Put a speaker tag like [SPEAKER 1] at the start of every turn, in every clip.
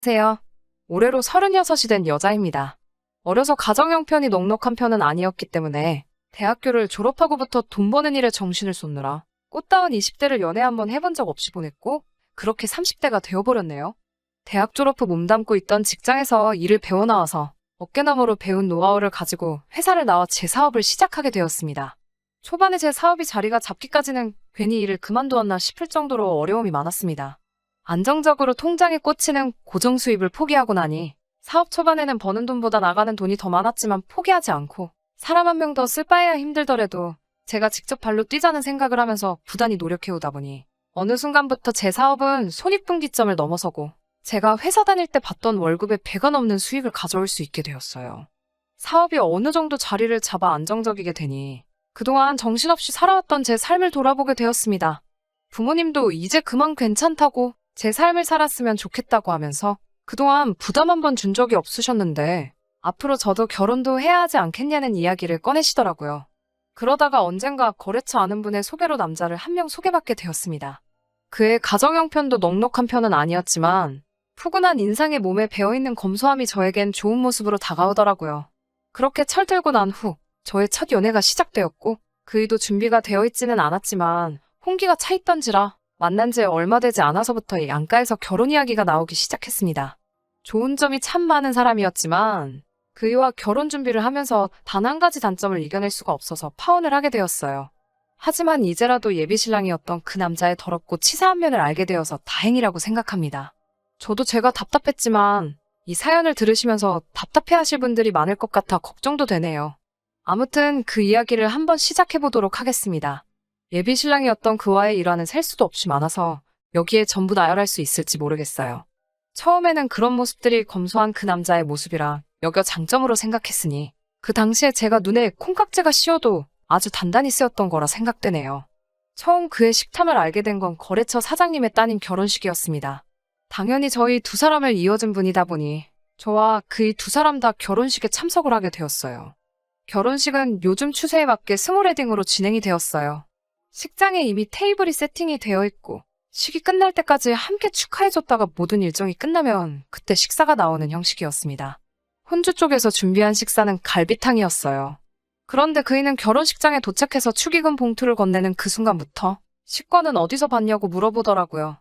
[SPEAKER 1] 안녕하세요. 올해로 36이 된 여자입니다. 어려서 가정 형편이 넉넉한 편은 아니었기 때문에 대학교를 졸업하고부터 돈 버는 일에 정신을 쏟느라 꽃다운 20대를 연애 한번 해본 적 없이 보냈고 그렇게 30대가 되어버렸네요. 대학 졸업 후 몸담고 있던 직장에서 일을 배워나와서 어깨너머로 배운 노하우를 가지고 회사를 나와 제 사업을 시작하게 되었습니다. 초반에 제 사업이 자리가 잡기까지는 괜히 일을 그만두었나 싶을 정도로 어려움이 많았습니다. 안정적으로 통장에 꽂히는 고정 수입을 포기하고 나니 사업 초반에는 버는 돈보다 나가는 돈이 더 많았지만 포기하지 않고 사람 한 명 더 쓸 바에야 힘들더라도 제가 직접 발로 뛰자는 생각을 하면서 부단히 노력해오다 보니 어느 순간부터 제 사업은 손익분기점을 넘어서고 제가 회사 다닐 때 받던 월급의 배가 넘는 수익을 가져올 수 있게 되었어요. 사업이 어느 정도 자리를 잡아 안정적이게 되니 그동안 정신없이 살아왔던 제 삶을 돌아보게 되었습니다. 부모님도 이제 그만 괜찮다고 제 삶을 살았으면 좋겠다고 하면서 그동안 부담 한 번 준 적이 없으셨는데 앞으로 저도 결혼도 해야 하지 않겠냐는 이야기를 꺼내시더라고요. 그러다가 언젠가 거래처 아는 분의 소개로 남자를 한 명 소개받게 되었습니다. 그의 가정 형편도 넉넉한 편은 아니었지만 푸근한 인상에 몸에 배어있는 검소함이 저에겐 좋은 모습으로 다가오더라고요. 그렇게 철들고 난 후 저의 첫 연애가 시작되었고 그이도 준비가 되어 있지는 않았지만 홍기가 차 있던지라 만난 지 얼마 되지 않아서부터 양가에서 결혼 이야기가 나오기 시작했습니다. 좋은 점이 참 많은 사람이었지만 그이와 결혼 준비를 하면서 단 한 가지 단점을 이겨낼 수가 없어서 파혼을 하게 되었어요. 하지만 이제라도 예비신랑이었던 그 남자의 더럽고 치사한 면을 알게 되어서 다행이라고 생각합니다. 저도 제가 답답했지만 이 사연을 들으시면서 답답해하실 분들이 많을 것 같아 걱정도 되네요. 아무튼 그 이야기를 한번 시작해보도록 하겠습니다. 예비신랑이었던 그와의 일화는 셀 수도 없이 많아서 여기에 전부 나열할 수 있을지 모르겠어요. 처음에는 그런 모습들이 검소한 그 남자의 모습이라 여겨 장점으로 생각했으니 그 당시에 제가 눈에 콩깍지가 씌어도 아주 단단히 쓰였던 거라 생각되네요. 처음 그의 식탐을 알게 된 건 거래처 사장님의 따님 결혼식이었습니다. 당연히 저희 두 사람을 이어준 분이다 보니 저와 그이 두 사람 다 결혼식에 참석을 하게 되었어요. 결혼식은 요즘 추세에 맞게 스몰웨딩으로 진행이 되었어요. 식장에 이미 테이블이 세팅이 되어 있고 식이 끝날 때까지 함께 축하해줬다가 모든 일정이 끝나면 그때 식사가 나오는 형식이었습니다. 혼주 쪽에서 준비한 식사는 갈비탕이었어요. 그런데 그이는 결혼식장에 도착해서 축의금 봉투를 건네는 그 순간부터 식권은 어디서 받냐고 물어보더라고요.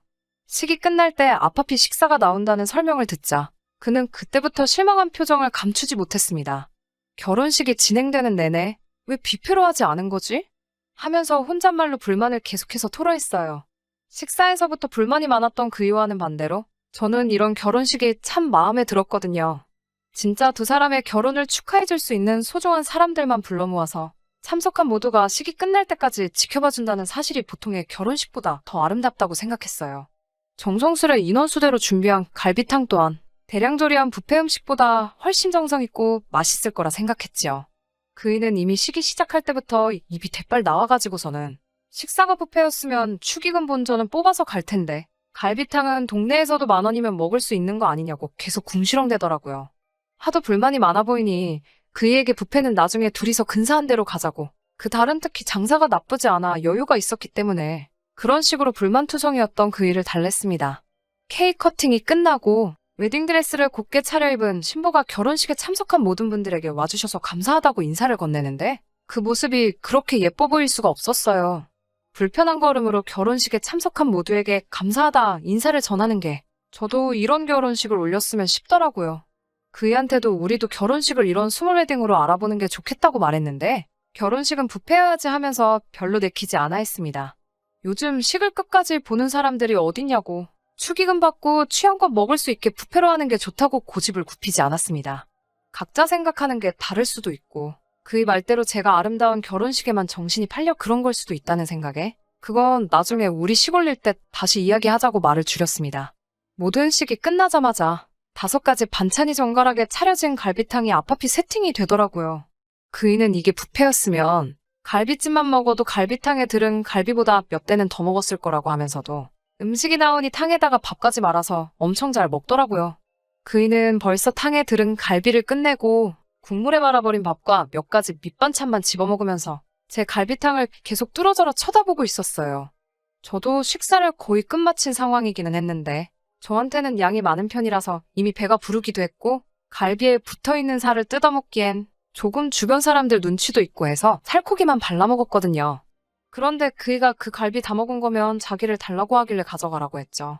[SPEAKER 1] 식이 끝날 때 앞앞이 식사가 나온다는 설명을 듣자 그는 그때부터 실망한 표정을 감추지 못했습니다. 결혼식이 진행되는 내내 왜 뷔페로 하지 않은 거지? 하면서 혼잣말로 불만을 계속해서 토로했어요. 식사에서부터 불만이 많았던 그이와는 반대로 저는 이런 결혼식이 참 마음에 들었거든요. 진짜 두 사람의 결혼을 축하해줄 수 있는 소중한 사람들만 불러 모아서 참석한 모두가 식이 끝날 때까지 지켜봐준다는 사실이 보통의 결혼식보다 더 아름답다고 생각했어요. 정성스레 인원수대로 준비한 갈비탕 또한 대량조리한 뷔페 음식보다 훨씬 정성있고 맛있을 거라 생각했지요. 그이는 이미 식이 시작할 때부터 입이 대빨 나와가지고서는 식사가 뷔페였으면 축의금 본전은 뽑아서 갈 텐데 갈비탕은 동네에서도 10,000원이면 먹을 수 있는 거 아니냐고 계속 궁시렁대더라고요. 하도 불만이 많아 보이니 그이에게 뷔페는 나중에 둘이서 근사한 데로 가자고 그 달은 특히 장사가 나쁘지 않아 여유가 있었기 때문에 그런 식으로 불만투성이었던 그이를 달랬습니다. 케이크 커팅이 끝나고 웨딩드레스를 곱게 차려입은 신부가 결혼식에 참석한 모든 분들에게 와주셔서 감사하다고 인사를 건네는데 그 모습이 그렇게 예뻐 보일 수가 없었어요. 불편한 걸음으로 결혼식에 참석한 모두에게 감사하다 인사를 전하는 게 저도 이런 결혼식을 올렸으면 싶더라고요. 그이한테도 우리도 결혼식을 이런 스몰웨딩으로 알아보는 게 좋겠다고 말했는데 결혼식은 뷔페여야지 하면서 별로 내키지 않아 했습니다. 요즘 식을 끝까지 보는 사람들이 어딨냐고 축의금 받고 취향껏 먹을 수 있게 뷔페로 하는 게 좋다고 고집을 굽히지 않았습니다. 각자 생각하는 게 다를 수도 있고 그의 말대로 제가 아름다운 결혼식에만 정신이 팔려 그런 걸 수도 있다는 생각에 그건 나중에 우리 식 올릴 때 다시 이야기하자고 말을 줄였습니다. 모든 식이 끝나자마자 5가지 반찬이 정갈하게 차려진 갈비탕이 앞앞이 세팅이 되더라고요. 그이는 이게 뷔페였으면 갈비찜만 먹어도 갈비탕에 들은 갈비보다 몇 대는 더 먹었을 거라고 하면서도 음식이 나오니 탕에다가 밥까지 말아서 엄청 잘 먹더라고요. 그이는 벌써 탕에 들은 갈비를 끝내고 국물에 말아버린 밥과 몇 가지 밑반찬만 집어먹으면서 제 갈비탕을 계속 뚫어져라 쳐다보고 있었어요. 저도 식사를 거의 끝마친 상황이기는 했는데 저한테는 양이 많은 편이라서 이미 배가 부르기도 했고 갈비에 붙어있는 살을 뜯어먹기엔 조금 주변 사람들 눈치도 있고 해서 살코기만 발라먹었거든요. 그런데 그이가 그 갈비 다 먹은 거면 자기를 달라고 하길래 가져가라고 했죠.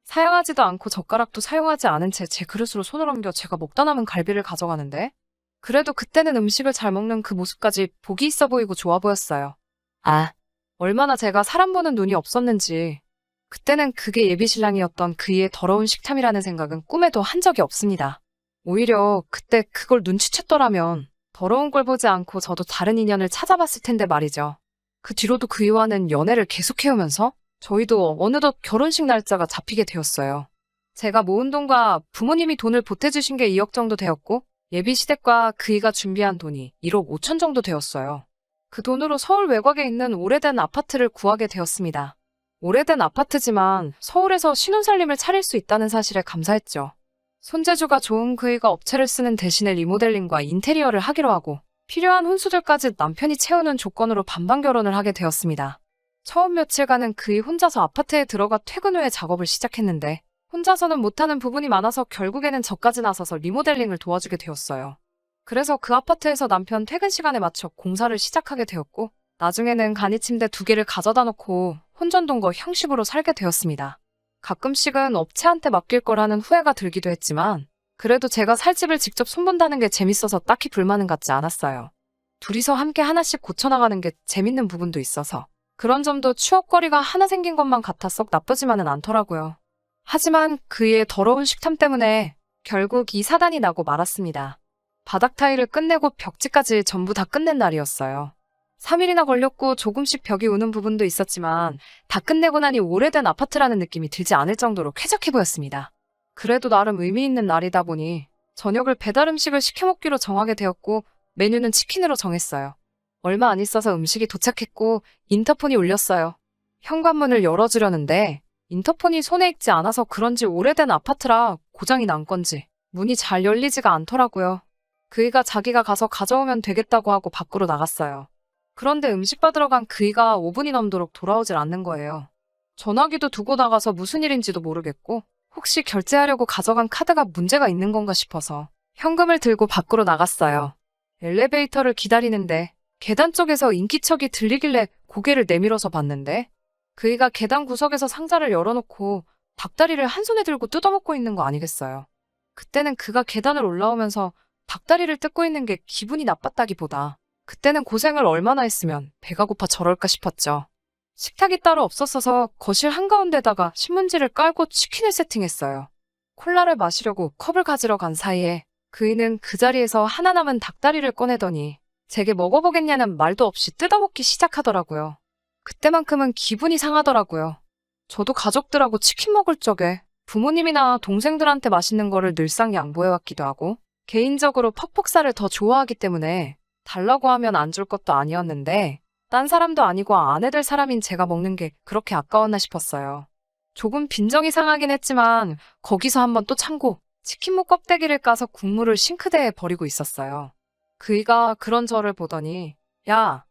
[SPEAKER 1] 사용하지도 않고 젓가락도 사용하지 않은 채 제 그릇으로 손을 옮겨 제가 먹다 남은 갈비를 가져가는데 그래도 그때는 음식을 잘 먹는 그 모습까지 보기 있어 보이고 좋아 보였어요. 아, 얼마나 제가 사람 보는 눈이 없었는지 그때는 그게 예비신랑이었던 그이의 더러운 식탐이라는 생각은 꿈에도 한 적이 없습니다. 오히려 그때 그걸 눈치챘더라면 더러운 걸 보지 않고 저도 다른 인연을 찾아봤을 텐데 말이죠. 그 뒤로도 그이와는 연애를 계속해오면서 저희도 어느덧 결혼식 날짜가 잡히게 되었어요. 제가 모은 돈과 부모님이 돈을 보태주신 게 2억 정도 되었고 예비시댁과 그이가 준비한 돈이 1억 5천 정도 되었어요. 그 돈으로 서울 외곽에 있는 오래된 아파트를 구하게 되었습니다. 오래된 아파트지만 서울에서 신혼살림을 차릴 수 있다는 사실에 감사했죠. 손재주가 좋은 그이가 업체를 쓰는 대신에 리모델링과 인테리어를 하기로 하고 필요한 혼수들까지 남편이 채우는 조건으로 반반 결혼을 하게 되었습니다. 처음 며칠간은 그이 혼자서 아파트에 들어가 퇴근 후에 작업을 시작했는데 혼자서는 못하는 부분이 많아서 결국에는 저까지 나서서 리모델링을 도와주게 되었어요. 그래서 그 아파트에서 남편 퇴근 시간에 맞춰 공사를 시작하게 되었고 나중에는 간이침대 2개를 가져다 놓고 혼전동거 형식으로 살게 되었습니다. 가끔씩은 업체한테 맡길 거라는 후회가 들기도 했지만 그래도 제가 살 집을 직접 손본다는 게 재밌어서 딱히 불만은 갖지 않았어요. 둘이서 함께 하나씩 고쳐나가는 게 재밌는 부분도 있어서 그런 점도 추억거리가 하나 생긴 것만 같아 썩 나쁘지만은 않더라고요. 하지만 그의 더러운 식탐 때문에 결국 이 사단이 나고 말았습니다. 바닥 타일을 끝내고 벽지까지 전부 다 끝낸 날이었어요. 3일이나 걸렸고 조금씩 벽이 우는 부분도 있었지만 다 끝내고 나니 오래된 아파트라는 느낌이 들지 않을 정도로 쾌적해 보였습니다. 그래도 나름 의미 있는 날이다 보니 저녁을 배달 음식을 시켜 먹기로 정하게 되었고 메뉴는 치킨으로 정했어요. 얼마 안 있어서 음식이 도착했고 인터폰이 울렸어요. 현관문을 열어주려는데 인터폰이 손에 익지 않아서 그런지 오래된 아파트라 고장이 난 건지 문이 잘 열리지가 않더라고요. 그이가 자기가 가서 가져오면 되겠다고 하고 밖으로 나갔어요. 그런데 음식 받으러 간 그이가 5분이 넘도록 돌아오질 않는 거예요. 전화기도 두고 나가서 무슨 일인지도 모르겠고 혹시 결제하려고 가져간 카드가 문제가 있는 건가 싶어서 현금을 들고 밖으로 나갔어요. 엘리베이터를 기다리는데 계단 쪽에서 인기척이 들리길래 고개를 내밀어서 봤는데 그이가 계단 구석에서 상자를 열어놓고 닭다리를 한 손에 들고 뜯어먹고 있는 거 아니겠어요. 그때는 그가 계단을 올라오면서 닭다리를 뜯고 있는 게 기분이 나빴다기보다 그때는 고생을 얼마나 했으면 배가 고파 저럴까 싶었죠. 식탁이 따로 없었어서 거실 한가운데다가 신문지를 깔고 치킨을 세팅했어요. 콜라를 마시려고 컵을 가지러 간 사이에 그이는 그 자리에서 하나 남은 닭다리를 꺼내더니 제게 먹어보겠냐는 말도 없이 뜯어먹기 시작하더라고요. 그때만큼은 기분이 상하더라고요. 저도 가족들하고 치킨 먹을 적에 부모님이나 동생들한테 맛있는 거를 늘상 양보해왔기도 하고 개인적으로 퍽퍽살을 더 좋아하기 때문에 달라고 하면 안 줄 것도 아니었는데 딴 사람도 아니고 아내 될 사람인 제가 먹는 게 그렇게 아까웠나 싶었어요. 조금 빈정이 상하긴 했지만 거기서 한번 또 참고 치킨무 껍데기를 까서 국물을 싱크대에 버리고 있었어요. 그이가 그런 저를 보더니 야!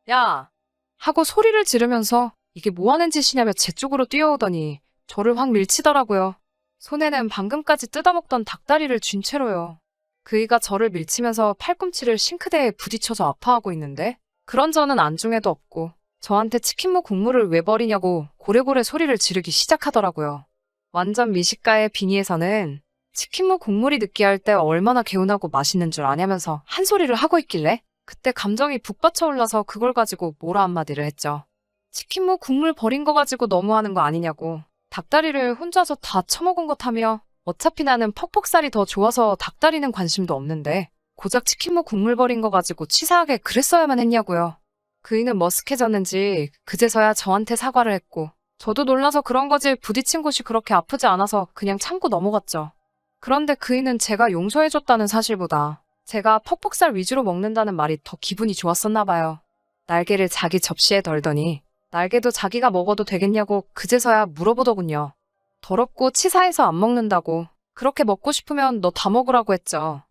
[SPEAKER 1] 야! 하고 소리를 지르면서 이게 뭐 하는 짓이냐며 제 쪽으로 뛰어오더니 저를 확 밀치더라고요. 손에는 방금까지 뜯어먹던 닭다리를 쥔 채로요. 그이가 저를 밀치면서 팔꿈치를 싱크대에 부딪혀서 아파하고 있는데 그런 저는 안중에도 없고 저한테 치킨무 국물을 왜 버리냐고 고래고래 소리를 지르기 시작하더라고요. 완전 미식가의 빙의에서는 치킨무 국물이 느끼할 때 얼마나 개운하고 맛있는 줄 아냐면서 한 소리를 하고 있길래 그때 감정이 북받쳐 올라서 그걸 가지고 뭐라 한마디를 했죠. 치킨무 국물 버린 거 가지고 너무하는 거 아니냐고. 닭다리를 혼자서 다 처먹은 것 하며 어차피 나는 퍽퍽살이 더 좋아서 닭다리는 관심도 없는데 고작 치킨무 국물 버린 거 가지고 치사하게 그랬어야만 했냐고요. 그이는 머쓱해졌는지 그제서야 저한테 사과를 했고 저도 놀라서 그런 거지 부딪힌 곳이 그렇게 아프지 않아서 그냥 참고 넘어갔죠. 그런데 그이는 제가 용서해줬다는 사실보다 제가 퍽퍽살 위주로 먹는다는 말이 더 기분이 좋았었나 봐요. 날개를 자기 접시에 덜더니 날개도 자기가 먹어도 되겠냐고 그제서야 물어보더군요. 더럽고 치사해서 안 먹는다고 그렇게 먹고 싶으면 너 다 먹으라고 했죠.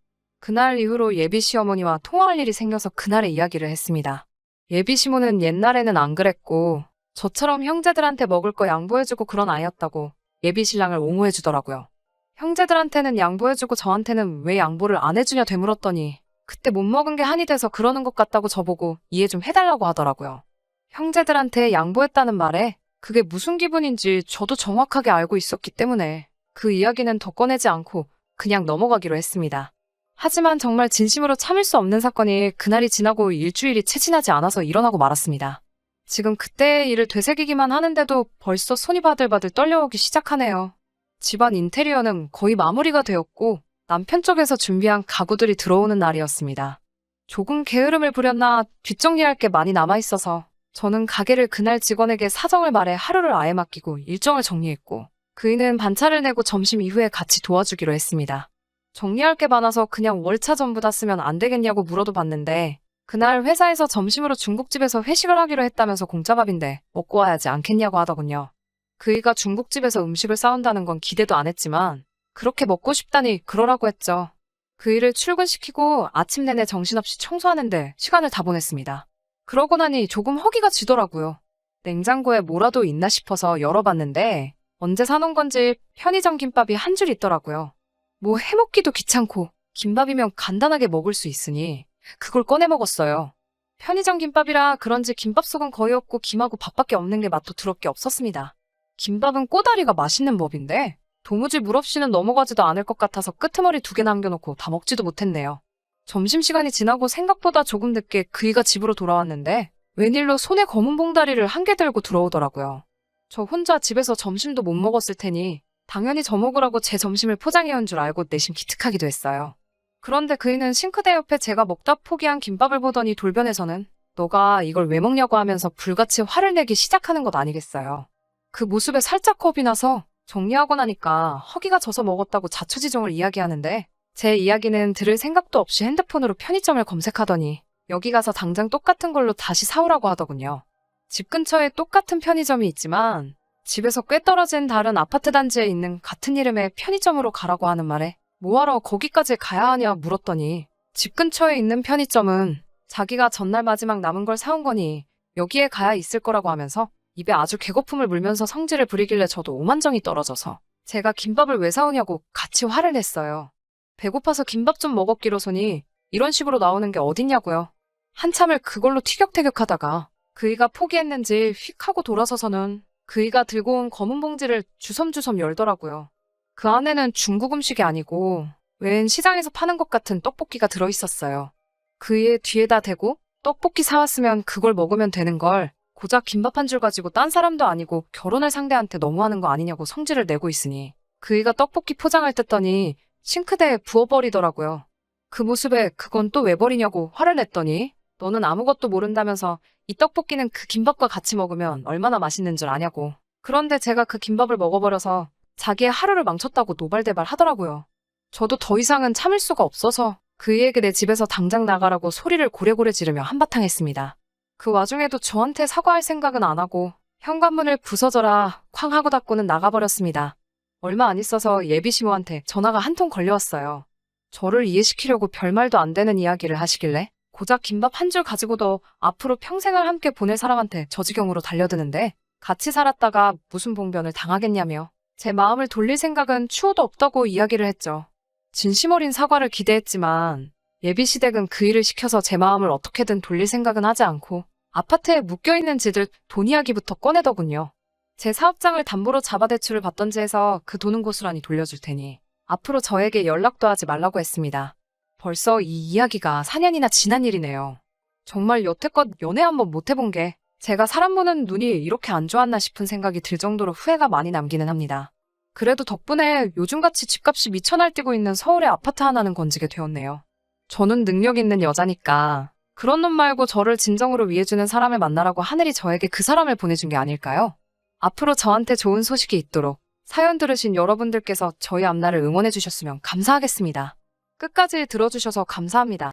[SPEAKER 1] 그날 이후로 예비 시어머니와 통화할 일이 생겨서 그날의 이야기를 했습니다. 예비 시모는 옛날에는 안 그랬고 저처럼 형제들한테 먹을 거 양보해주고 그런 아이였다고 예비 신랑을 옹호해주더라고요. 형제들한테는 양보해주고 저한테는 왜 양보를 안 해주냐 되물었더니 그때 못 먹은 게 한이 돼서 그러는 것 같다고 저보고 이해 좀 해달라고 하더라고요. 형제들한테 양보했다는 말에 그게 무슨 기분인지 저도 정확하게 알고 있었기 때문에 그 이야기는 더 꺼내지 않고 그냥 넘어가기로 했습니다. 하지만 정말 진심으로 참을 수 없는 사건이 그날이 지나고 일주일이 채 지나지 않아서 일어나고 말았습니다. 지금 그때의 일을 되새기기만 하는데도 벌써 손이 바들바들 떨려오기 시작하네요. 집안 인테리어는 거의 마무리가 되었고 남편 쪽에서 준비한 가구들이 들어오는 날이었습니다. 조금 게으름을 부렸나 뒷정리할 게 많이 남아있어서 저는 가게를 그날 직원에게 사정을 말해 하루를 아예 맡기고 일정을 정리했고 그이는 반차를 내고 점심 이후에 같이 도와주기로 했습니다. 정리할 게 많아서 그냥 월차 전부 다 쓰면 안 되겠냐고 물어도 봤는데 그날 회사에서 점심으로 중국집에서 회식을 하기로 했다면서 공짜밥인데 먹고 와야지 않겠냐고 하더군요. 그이가 중국집에서 음식을 싸운다는 건 기대도 안 했지만 그렇게 먹고 싶다니 그러라고 했죠. 그이를 출근시키고 아침 내내 정신없이 청소하는데 시간을 다 보냈습니다. 그러고 나니 조금 허기가 지더라고요. 냉장고에 뭐라도 있나 싶어서 열어봤는데 언제 사놓은 건지 편의점 김밥이 한 줄 있더라고요. 뭐 해먹기도 귀찮고 김밥이면 간단하게 먹을 수 있으니 그걸 꺼내 먹었어요. 편의점 김밥이라 그런지 김밥 속은 거의 없고 김하고 밥밖에 없는 게 맛도 더럽게 없었습니다. 김밥은 꼬다리가 맛있는 법인데 도무지 물 없이는 넘어가지도 않을 것 같아서 끄트머리 2개 남겨놓고 다 먹지도 못했네요. 점심시간이 지나고 생각보다 조금 늦게 그이가 집으로 돌아왔는데 웬일로 손에 검은 봉다리를 1개 들고 들어오더라고요. 저 혼자 집에서 점심도 못 먹었을 테니 당연히 저 먹으라고 제 점심을 포장해온 줄 알고 내심 기특하기도 했어요. 그런데 그이는 싱크대 옆에 제가 먹다 포기한 김밥을 보더니 돌변해서는 너가 이걸 왜 먹냐고 하면서 불같이 화를 내기 시작하는 것 아니겠어요. 그 모습에 살짝 겁이 나서 정리하고 나니까 허기가 져서 먹었다고 자초지종을 이야기하는데 제 이야기는 들을 생각도 없이 핸드폰으로 편의점을 검색하더니 여기 가서 당장 똑같은 걸로 다시 사오라고 하더군요. 집 근처에 똑같은 편의점이 있지만 집에서 꽤 떨어진 다른 아파트 단지에 있는 같은 이름의 편의점으로 가라고 하는 말에 뭐하러 거기까지 가야 하냐 물었더니 집 근처에 있는 편의점은 자기가 전날 마지막 남은 걸 사온 거니 여기에 가야 있을 거라고 하면서 입에 아주 개거품을 물면서 성질을 부리길래 저도 오만정이 떨어져서 제가 김밥을 왜 사오냐고 같이 화를 냈어요. 배고파서 김밥 좀 먹었기로서니 이런 식으로 나오는 게 어딨냐고요. 한참을 그걸로 티격태격하다가 그이가 포기했는지 휙 하고 돌아서서는 그이가 들고 온 검은 봉지를 주섬주섬 열더라고요. 그 안에는 중국 음식이 아니고 웬 시장에서 파는 것 같은 떡볶이가 들어있었어요. 그이의 뒤에다 대고 떡볶이 사왔으면 그걸 먹으면 되는 걸 고작 김밥 한 줄 가지고 딴 사람도 아니고 결혼할 상대한테 너무하는 거 아니냐고 성질을 내고 있으니 그이가 떡볶이 포장을 뜯더니 싱크대에 부어버리더라고요. 그 모습에 그건 또 왜 버리냐고 화를 냈더니 너는 아무것도 모른다면서 이 떡볶이는 그 김밥과 같이 먹으면 얼마나 맛있는 줄 아냐고. 그런데 제가 그 김밥을 먹어버려서 자기의 하루를 망쳤다고 노발대발 하더라고요. 저도 더 이상은 참을 수가 없어서 그이에게 내 집에서 당장 나가라고 소리를 고래고래 지르며 한바탕 했습니다. 그 와중에도 저한테 사과할 생각은 안 하고 현관문을 부서져라 쾅 하고 닫고는 나가버렸습니다. 얼마 안 있어서 예비시모한테 전화가 한 통 걸려왔어요. 저를 이해시키려고 별말도 안 되는 이야기를 하시길래 고작 김밥 한 줄 가지고도 앞으로 평생을 함께 보낼 사람한테 저 지경으로 달려드는데 같이 살았다가 무슨 봉변을 당하겠냐며 제 마음을 돌릴 생각은 추호도 없다고 이야기를 했죠. 진심 어린 사과를 기대했지만 예비시댁은 그 일을 시켜서 제 마음을 어떻게든 돌릴 생각은 하지 않고 아파트에 묶여있는 지들 돈 이야기부터 꺼내더군요. 제 사업장을 담보로 잡아 대출을 받던지 해서 그 돈은 고스란히 돌려줄 테니 앞으로 저에게 연락도 하지 말라고 했습니다. 벌써 이 이야기가 4년이나 지난 일이네요. 정말 여태껏 연애 한번 못 해본 게 제가 사람 보는 눈이 이렇게 안 좋았나 싶은 생각이 들 정도로 후회가 많이 남기는 합니다. 그래도 덕분에 요즘같이 집값이 미쳐 날뛰고 있는 서울의 아파트 하나는 건지게 되었네요. 저는 능력 있는 여자니까 그런 놈 말고 저를 진정으로 위해주는 사람을 만나라고 하늘이 저에게 그 사람을 보내준 게 아닐까요? 앞으로 저한테 좋은 소식이 있도록 사연 들으신 여러분들께서 저희 앞날을 응원해 주셨으면 감사하겠습니다. 끝까지 들어주셔서 감사합니다.